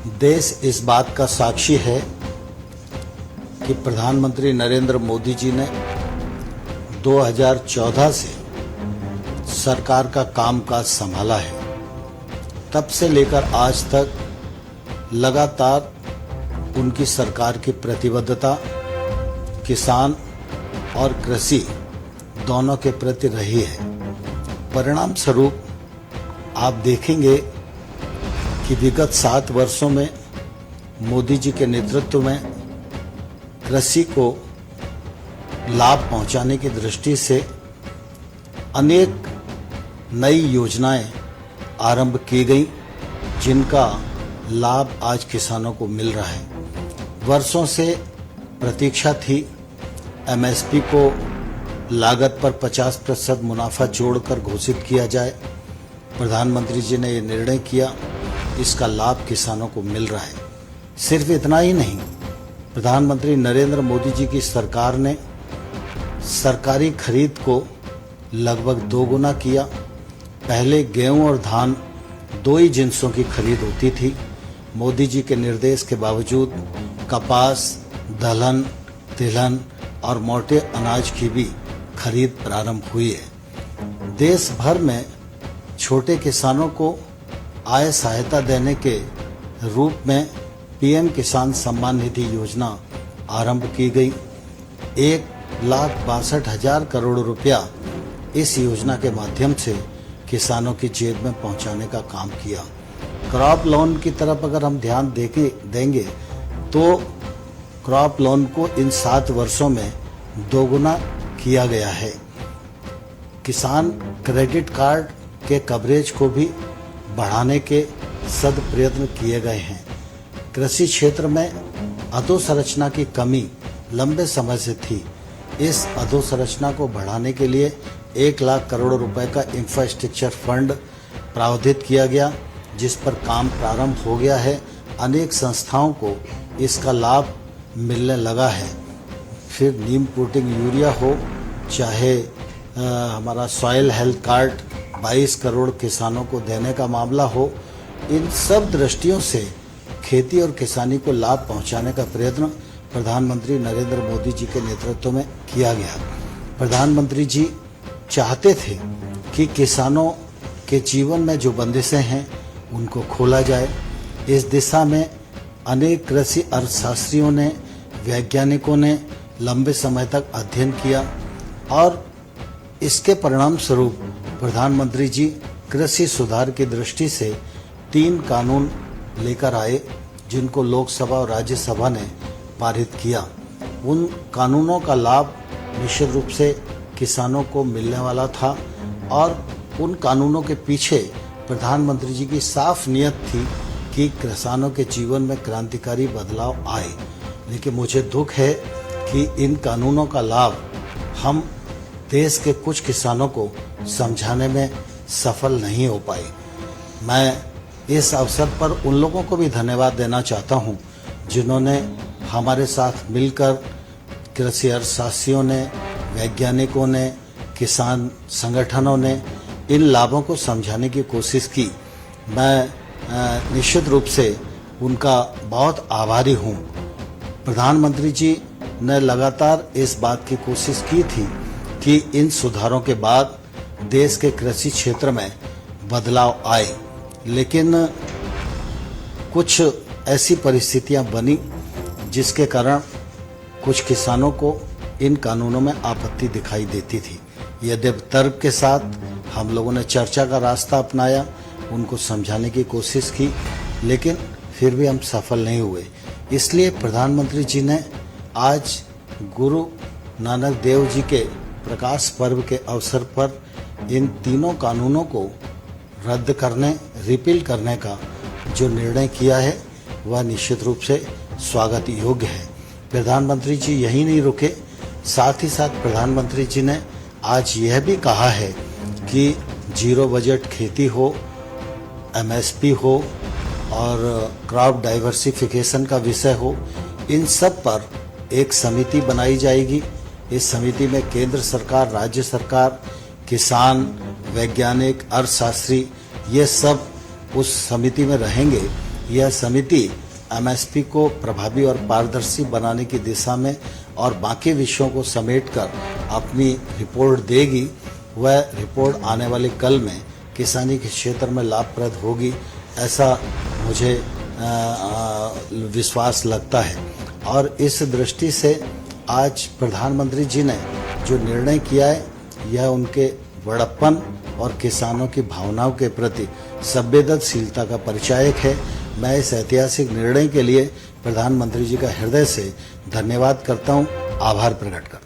देश इस बात का साक्षी है कि प्रधानमंत्री नरेंद्र मोदी जी ने 2014 से सरकार का कामकाज संभाला है। तब से लेकर आज तक लगातार उनकी सरकार की प्रतिबद्धता किसान और कृषि दोनों के प्रति रही है। परिणाम स्वरूप आप देखेंगे कि विगत 7 वर्षों में मोदी जी के नेतृत्व में कृषि को लाभ पहुंचाने की दृष्टि से अनेक नई योजनाएं आरंभ की गई, जिनका लाभ आज किसानों को मिल रहा है। वर्षों से प्रतीक्षा थी एमएसपी को लागत पर 50% मुनाफा जोड़कर घोषित किया जाए। प्रधानमंत्री जी ने ये निर्णय किया, इसका लाभ किसानों को मिल रहा है। सिर्फ इतना ही नहीं, प्रधानमंत्री नरेंद्र मोदी जी की सरकार ने सरकारी खरीद को लगभग 2 गुना किया। पहले गेहूं और धान 2 ही जिन्सों की खरीद होती थी। मोदी जी के निर्देश के बावजूद कपास, दलहन, तिलहन और मोटे अनाज की भी खरीद प्रारंभ हुई है। देश भर में छोटे किसानों को आय सहायता देने के रूप में पीएम किसान सम्मान निधि योजना आरंभ की गई। 1,62,000 करोड़ रुपया इस योजना के माध्यम से किसानों की जेब में पहुंचाने का काम किया। क्रॉप लोन की तरफ अगर हम ध्यान देंगे तो क्रॉप लोन को इन 7 वर्षों में 2 गुना किया गया है। किसान क्रेडिट कार्ड के कवरेज को भी बढ़ाने के सद प्रयत्न किए गए हैं। कृषि क्षेत्र में अधोसंरचना की कमी लंबे समय से थी। इस अधोसंरचना को बढ़ाने के लिए 1 लाख करोड़ रुपए का इंफ्रास्ट्रक्चर फंड प्रावधानित किया गया, जिस पर काम प्रारंभ हो गया है। अनेक संस्थाओं को इसका लाभ मिलने लगा है। फिर नीम प्रोटीन यूरिया हो, चाहे हमारा सॉइल हेल्थ कार्ड 22 करोड़ किसानों को देने का मामला हो, इन सब दृष्टियों से खेती और किसानी को लाभ पहुंचाने का प्रयत्न प्रधानमंत्री नरेंद्र मोदी जी के नेतृत्व में किया गया। प्रधानमंत्री जी चाहते थे कि किसानों के जीवन में जो बंदिशें हैं उनको खोला जाए। इस दिशा में अनेक कृषि अर्थशास्त्रियों ने, वैज्ञानिकों ने लंबे समय तक अध्ययन किया और इसके परिणाम स्वरूप प्रधानमंत्री जी कृषि सुधार की दृष्टि से 3 कानून लेकर आए, जिनको लोकसभा और राज्यसभा ने पारित किया। उन कानूनों का लाभ निश्चित रूप से किसानों को मिलने वाला था और उन कानूनों के पीछे प्रधानमंत्री जी की साफ नियत थी कि किसानों के जीवन में क्रांतिकारी बदलाव आए। लेकिन मुझे दुख है कि इन कानूनों का लाभ हम देश के कुछ किसानों को समझाने में सफल नहीं हो पाए। मैं इस अवसर पर उन लोगों को भी धन्यवाद देना चाहता हूं, जिन्होंने हमारे साथ मिलकर कृषि अर्थशास्त्रियों ने, वैज्ञानिकों ने, किसान संगठनों ने इन लाभों को समझाने की कोशिश की। मैं निश्चित रूप से उनका बहुत आभारी हूं। प्रधानमंत्री जी ने लगातार इस बात की कोशिश की थी कि इन सुधारों के बाद देश के कृषि क्षेत्र में बदलाव आए, लेकिन कुछ ऐसी परिस्थितियां बनी जिसके कारण कुछ किसानों को इन कानूनों में आपत्ति दिखाई देती थी। यद्यपि तर्क के साथ हम लोगों ने चर्चा का रास्ता अपनाया, उनको समझाने की कोशिश की, लेकिन फिर भी हम सफल नहीं हुए। इसलिए प्रधानमंत्री जी ने आज गुरु नानक देव जी के प्रकाश पर्व के अवसर पर इन 3 कानूनों को रद्द करने, रिपील करने का जो निर्णय किया है वह निश्चित रूप से स्वागत योग्य है। प्रधानमंत्री जी यही नहीं रुके, साथ ही साथ प्रधानमंत्री जी ने आज यह भी कहा है कि 0 बजट खेती हो, एमएसपी हो और क्रॉप डाइवर्सिफिकेशन का विषय हो, इन सब पर एक समिति बनाई जाएगी। इस समिति में केंद्र सरकार, राज्य सरकार, किसान, वैज्ञानिक, अर्थशास्त्री, ये सब उस समिति में रहेंगे यह समिति एमएसपी को प्रभावी और पारदर्शी बनाने की दिशा में और बाकी विषयों को समेटकर अपनी रिपोर्ट देगी। वह रिपोर्ट आने वाले कल में किसानी के क्षेत्र में लाभप्रद होगी, ऐसा मुझे विश्वास लगता है। और इस दृष्टि से आज प्रधानमंत्री जी ने जो निर्णय किया है, यह उनके बड़प्पन और किसानों की भावनाओं के प्रति संवेदनशीलता का परिचायक है। मैं इस ऐतिहासिक निर्णय के लिए प्रधानमंत्री जी का हृदय से धन्यवाद करता हूं, आभार प्रकट करता हूं।